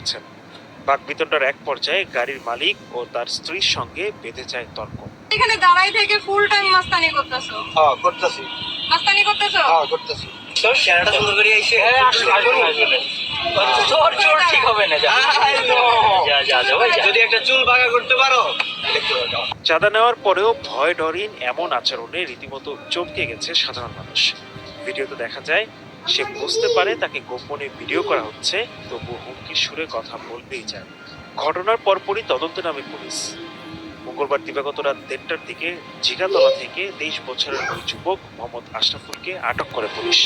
করছেন। বাকবিতণ্ডার এক পর্যায়ে গাড়ির মালিক ও তার স্ত্রীর সঙ্গে বেঁধে যায় তর্ক। এখানে দাঁড়াই থেকে ফুল টাইম মাস্তানি করতেছো? হ্যাঁ করতেছি। মাস্তানি করতেছো? হ্যাঁ করতেছি। তোর শেয়ারটা সুন্দর করে আইছে। তোর চোর ঠিক হবে না। যদি একটা চুল বাঁকা করতে পারো। চাঁদা নেওয়ার পরেও ভয় ডরিন এমন আচরণে রীতিমতো চমকে গেছে সাধারণ মানুষ। ভিডিওতে দেখা যায় সে বুঝতে পারে তাকে গোপনে ভিডিও করা হচ্ছে, তবু হুমকির সুরে কথা বলতেই চায়। ঘটনার পরপরই তদন্তে নামে পুলিশ। মঙ্গলবার দিবাগত রাত 1:30টার দিকে জিগাতলা থেকে 23 বছরের ওই যুবক মোহাম্মদ আশরাফুলকে আটক করে পুলিশ।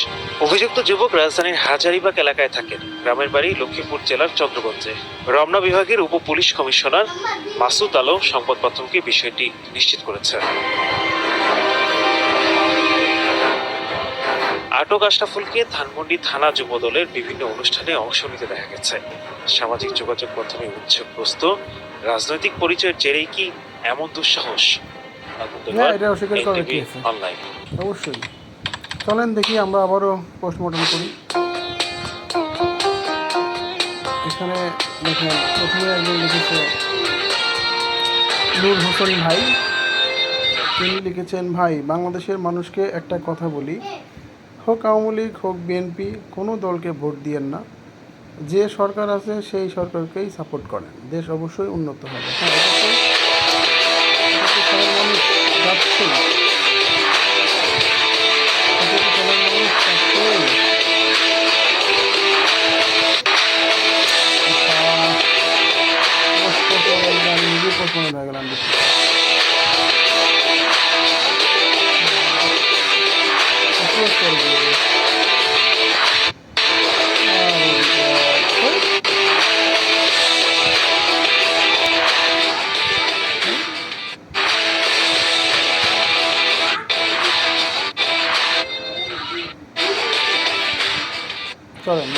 অভিযুক্ত যুবক রাজধানীর হাজারীবাগ এলাকায় থাকেন। গ্রামের বাড়ি লক্ষ্মীপুর জেলার চন্দ্রগঞ্জে। রমনা বিভাগের উপ পুলিশ কমিশনার মাসুদ আলম সংবাদ মাধ্যমকে বিষয়টি নিশ্চিত করেছেন। আটক আশরাফুলকে ধানমন্ডি থানা যুবদলের বিভিন্ন অনুষ্ঠানে অংশ নিতে দেখা গেছে। সামাজিক যোগাযোগ মাধ্যমে উচ্ছেদগ্রস্ত রাজনৈতিক পরিচয়ের জেরেই কি এমন দুঃসাহস? অনলাইন অবশ্যই। চলেন দেখি আমরা আবারও পোস্টমর্টম করি। এখানে দেখেন প্রথমে একজন লিখেছে নূর হোসেন ভাই। তিনি লিখেছেন, ভাই বাংলাদেশের মানুষকে একটা কথা বলি, হোক আওয়ামী লীগ হোক বিএনপি, কোনো দলকে ভোট দিয়েন না। যে সরকার আছে সেই সরকারকেই সাপোর্ট করেন, দেশ অবশ্যই উন্নত হবে। হ্যাঁ, এটা তো সবার মানুষ যাচ্ছে। নিজে পোস্টমর্টম হয়ে গেলাম। চলেন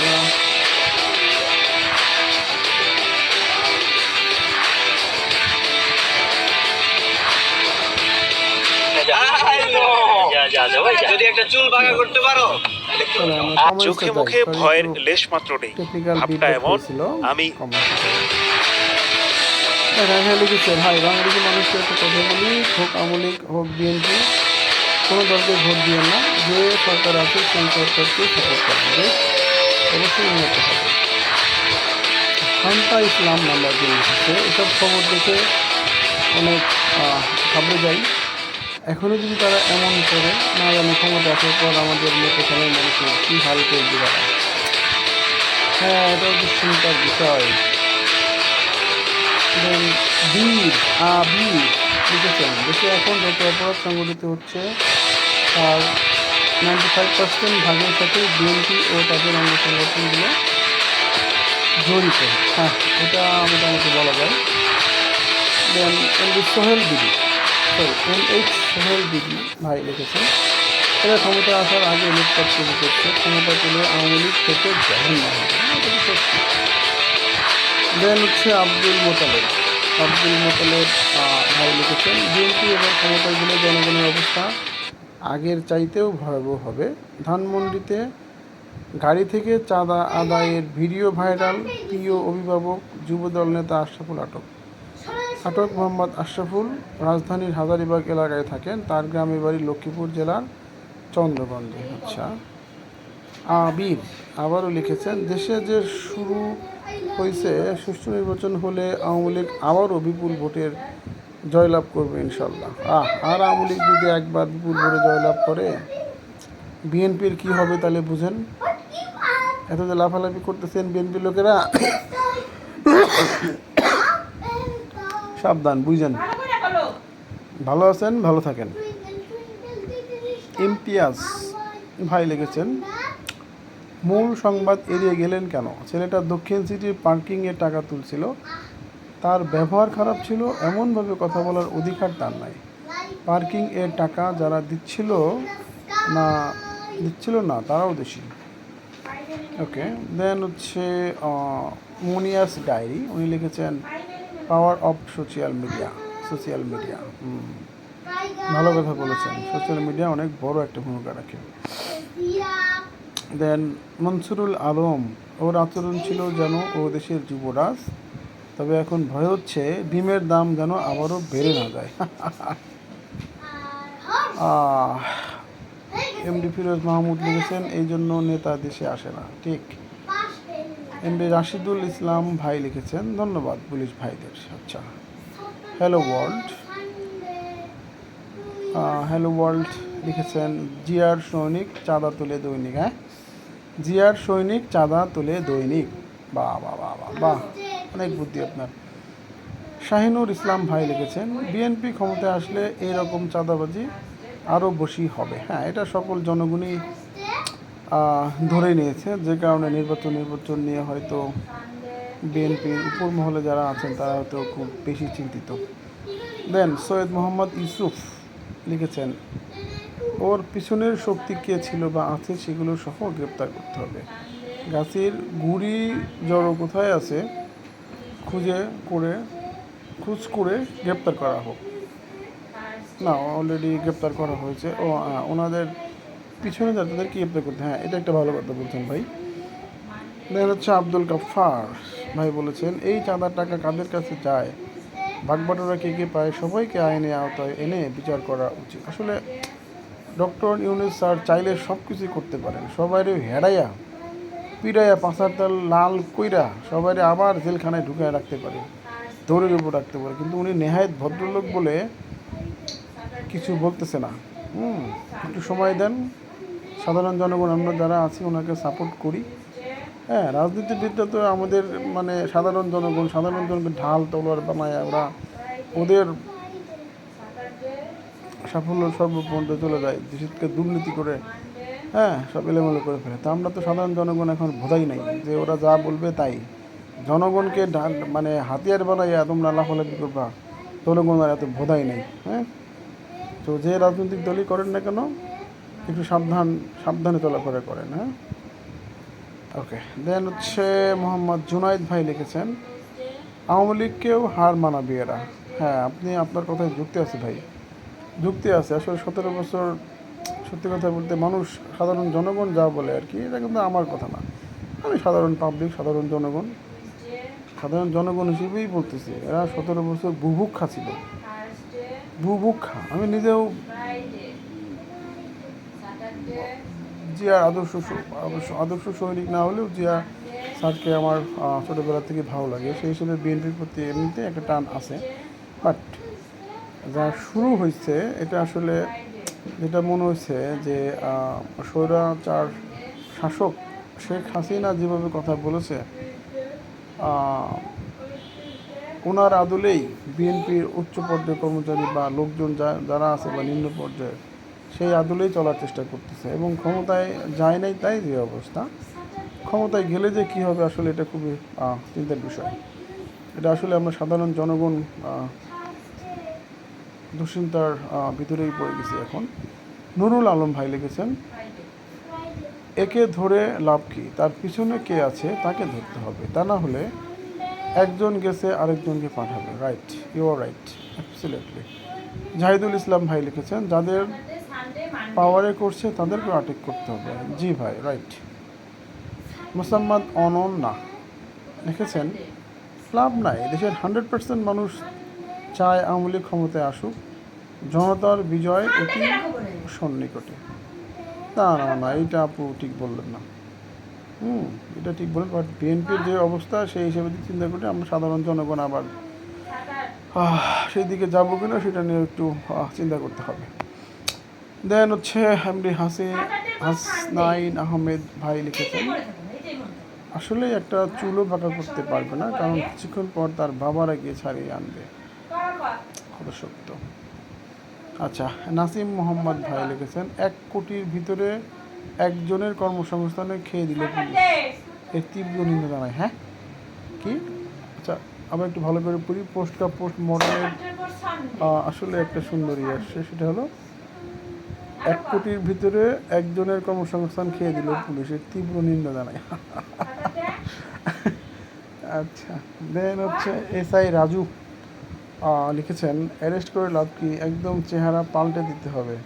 যদি একটা চুল বাঁকা করতে পারো। চোখে মুখে ভয়ের লেশ মাত্র নেই। ভাবটা এমন, আমি লিখেছে, ভাই বাংলাদেশের মানুষকে একটা কথা বলি, হোক আওয়ামী লীগ হোক বিএনপি, কোনো দলকে ভোট দিয়েন না। যে সরকার আছে সেই সরকারকে সাপোর্ট করেন, দেশ অবশ্যই উন্নত হবে। শান্তা ইসলাম নাম্বার দিয়ে লিখেছে, এসব খবর দেখে অনেক ঘাবড়ে যাই। এখনও যদি তারা এমন করে, না জানি ক্ষমতা আসার পর আমাদের মতো সময় মানুষের কী হাল করবে তারা। হ্যাঁ, এটাও তো চিন্তার বিষয়। বীর লিখেছেন, দেশে এখন যত অপরাধ সংগঠিত হচ্ছে তার 95% ভাগের সাথে বিএনপি ও তাদের অঙ্গ সংগঠনগুলো জড়িত। হ্যাঁ, এটা মোটামুটি বলা যায়। দেন NH সোহেল বিডি ভাই লিখেছেন, এরা ক্ষমতা আসার আগে লুটপাট শুরু করছে, ক্ষমতা পেলে আওয়ামী লীগ থেকে জঘন্য হবে। সত্যি। দেন হচ্ছে আব্দুল মোতালেব ভাই লিখেছেন, বিএনপি এবার ক্ষমতায় গেলে জনগণের অবস্থা আগের চাইতেও ভয়াবহ হবে। ধানমন্ডিতে গাড়ি থেকে চাঁদা আদায়ের ভিডিও ভাইরাল, প্রিয় অভিভাবক যুবদল নেতা আশরাফুল আটক মোহাম্মদ আশরাফুল রাজধানীর হাজারীবাগ এলাকায় থাকেন। তার গ্রামের বাড়ি লক্ষ্মীপুর জেলার চন্দ্রগঞ্জে। আচ্ছা, বীর আবারও লিখেছেন, দেশে যে শুরু হয়েছে, সুষ্ঠু নির্বাচন হলে আওয়ামী লীগ আবারও বিপুল ভোটের জয়লাভ করবে ইনশাল্লাহ। আর আওয়ামী লীগ যদি একবার বিপুল ভোটে জয়লাভ করে, বিএনপির কি হবে তাহলে বুঝেন। এত যে লাফালাফি করতেছেন বিএনপির লোকেরা, সাবধান, বুঝেন। ভালো আছেন, ভালো থাকেন। ইমতিয়াজ ভাই লিখেছেন, মূল সংবাদ এড়িয়ে গেলেন কেন? ছেলেটা দক্ষিণ সিটির পার্কিংয়ে টাকা তুলছিল, তার ব্যবহার খারাপ ছিল, এমনভাবে কথা বলার অধিকার তার নাই। পার্কিং এর টাকা যারা দিচ্ছিল না তারাও দোষী। ওকে, দেন হচ্ছে মুনিয়াস ডায়েরি, উনি লিখেছেন, পাওয়ার অফ সোশ্যাল মিডিয়া। ভালো কথা বলেছেন, সোশ্যাল মিডিয়া অনেক বড় একটা ভূমিকা রাখে। দেন মনসুরুল আলম, ওর আচরণ ছিল যেন ও দেশের যুবরাজ, তবে এখন ভয় হচ্ছে ডিমের দাম যেন আবারও বেড়ে না যায়। এমডি ফিরোজ মাহমুদ লিখেছেন এই জন্য নেতা দেশে আসে না, ঠিক। এমডি রাশিদুল ইসলাম ভাই লিখেছেন ধন্যবাদ পুলিশ ভাইদের। আচ্ছা, হ্যালো ওয়ার্ল্ড, হ্যালো ওয়ার্ল্ড লিখেছেন জিয়ার সৈনিক চাঁদা তুলে দৈনিক। হ্যাঁ, জিয়ার সৈনিক চাঁদা তুলে দৈনিক, বাহ বাহ বাহ বাহ বাহ, অনেক বুদ্ধি আপনার। শাহিনুর ইসলাম ভাই লিখেছেন বিএনপি ক্ষমতায় আসলে এইরকম চাঁদাবাজি আরও বেশি হবে। হ্যাঁ, এটা সকল জনগণই ধরে নিয়েছে, যে কারণে নির্বাচন নিয়ে হয়তো বিএনপির উপর মহলে যারা আছেন তারা হয়তো খুব বেশি চিন্তিত। দেন সৈয়দ মোহাম্মদ ইউসুফ লিখেছেন ওর পিছনের শক্তি কে ছিল বা আছে সেগুলো সহ গ্রেপ্তার করতে হবে। গাছের গুড়ি জড়ো কোথায় আছে খোঁজ করে গ্রেপ্তার করা হোক। না, অলরেডি গ্রেপ্তার করা হয়েছে। ওনাদের পিছনে তাদেরকে গ্রেপ্তার করতে, হ্যাঁ এটা একটা ভালো কথা বলছেন ভাই। দেখা হচ্ছে আব্দুল গাফফার ভাই বলেছেন এই চাঁদার টাকা কাদের কাছে যায়, ভাগবাটোরা কে কে পায়, সবাইকে আইনে আওতায় এনে বিচার করা উচিত। আসলে ডক্টর ইউনূস স্যার চাইলে সব কিছুই করতে পারেন, সবাইরে হেরাইয়া পিড়াইয়া পাঁচার তাল লাল কইরা সবাইরে আবার জেলখানায় ঢুকায় রাখতে পারে, দৌড়ের উপর রাখতে পারে, কিন্তু উনি নেহায়েত ভদ্রলোক বলে কিছু বলতেছে না। একটু সময় দেন, সাধারণ জনগণ আমরা যারা আছি ওনাকে সাপোর্ট করি। হ্যাঁ, রাজনীতিবিদরা তো আমাদের মানে সাধারণ জনগণ ঢাল তলোয়ার বানায় ওরা ওদের সাফল্য সর্বপর্যন্ত চলে যায়, দেশকে দুর্নীতি করে হ্যাঁ সব এলোমেলো করে ফেলে। তা আমরা তো সাধারণ জনগণ এখন বোধাই নাই যে ওরা যা বলবে তাই, জনগণকে মানে হাতিয়ার বানাইয়া তোমরা লাফালাফি করবা, জনগণ আর এত বোধাই নেই। হ্যাঁ, তো যে রাজনৈতিক দলই করেন না কেন একটু সাবধানে চলাফেরা করেন। হ্যাঁ, ওকে। দেন হচ্ছে মোহাম্মদ জুনাইদ ভাই লিখেছেন আওয়ামী লীগকেও হার মানাবি এরা। হ্যাঁ, আপনার কথায় যুক্তি আছে ভাই, যুক্তি আছে। আসলে 17 বছর সত্যি কথা বলতে মানুষ সাধারণ জনগণ যা বলে আর কি, এটা কিন্তু আমার কথা না, আমি সাধারণ পাবলিক সাধারণ জনগণ হিসেবেই বলতেছি এরা 17 বছর বুভুক্ষা ছিল, বুভুক্ষা। আমি নিজেও জিয়ার আদর্শ সৈনিক না হলেও জিয়া স্যারকে আমার ছোটোবেলা থেকে ভালো লাগে, সেই হিসেবে বিএনপির প্রতি এমনিতে একটা টান আছে। বাট যা শুরু হয়েছে এটা আসলে যেটা মনে হয়েছে যে স্বৈরাচার শাসক শেখ হাসিনা যেভাবে কথা বলেছে ওনার আদলেই বিএনপির উচ্চ পর্যায়ের কর্মচারী বা লোকজন যারা আছে বা নিম্ন পর্যায়ে সেই আদলেই চলার চেষ্টা করতেছে, এবং ক্ষমতায় যায় নাই তাই যে অবস্থা। ক্ষমতায় গেলে যে কী হবে আসলে এটা খুবই চিন্তার বিষয়। এটা আসলে আমরা সাধারণ জনগণ দুশ্চিন্তার ভিতরেই পড়ে গেছি এখন। নুরুল আলম ভাই লিখেছেন একে ধরে লাভ কি, তার পিছনে কে আছে তাকে ধরতে হবে, তা না হলে একজন গেছে আরেকজনকে পাঠাবে। Right, you are right, absolutely. Zahidul Islam ভাই লিখেছেন যাদের পাওয়ারে করছে তাদেরকে আটক করতে হবে। জি ভাই, রাইট। মোসাম্মদ অনন্যা লিখেছেন লাভ নাই, দেশের 100% মানুষ চায় আওয়ামী লীগ ক্ষমতায় আসুক, জনতার বিজয় অতি সন্নিকটে। না না না, এইটা আপু ঠিক বললেন না। এটা ঠিক বলেন, বাট বিএনপির যে অবস্থা সেই হিসেবে চিন্তা করে আমরা সাধারণ জনগণ আবার সেই দিকে যাবো কিনা সেটা নিয়ে একটু চিন্তা করতে হবে। দেন হচ্ছে এমডি হাসনাইন আহমেদ ভাই লিখেছেন আসলে একটা চুলও বাঁকা করতে পারবে না, কারণ কিছুক্ষণ পর তার বাবারা গিয়ে ছাড়িয়ে আনবে। কত সত্য। আচ্ছা, নাসিম মোহাম্মদ ভাই লিখেছেন 1 কোটির ভিতরে একজনের কর্মসংস্থানে খেয়ে দিল পুলিশ, এর তীব্র নিন্দা জানায়। হ্যাঁ কি? আচ্ছা, আবার একটু ভালো করে পড়ি। পোস্ট মডেলের আসলে একটা সুন্দরী আসছে, সেটা হলো 1 কোটির ভিতরে একজনের কর্মসংস্থান খেয়ে দিল পুলিশের তীব্র নিন্দা জানায়। আচ্ছা, দেন হচ্ছে SI রাজু লিখেছেন অ্যারেস্ট করে লাভ কি, একদম চেহারা পাল্টে দিতে হবে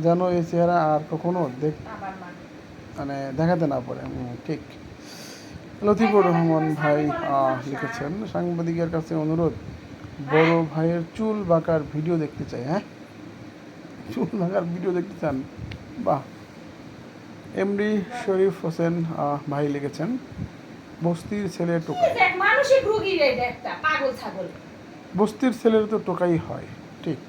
যেন এই চেহারা আর কখনো মানে দেখাতে না পারে। ঠিক। লতিফুর রহমান ভাই লিখেছেন, সাংবাদিকের কাছে অনুরোধ, বড় ভাইয়ের চুল বাঁকার ভিডিও দেখতে চাই। হ্যাঁ, চুল বাঁকার ভিডিও দেখতে চান? বাহ। এমডি শরীফ হোসেন ভাই লিখেছেন, বস্তির ছেলে টোকাই। মানসিক রোগী রে, একটা পাগল ছাগল। বস্তির ছেলের তো টোকাই হয়। ঠিক।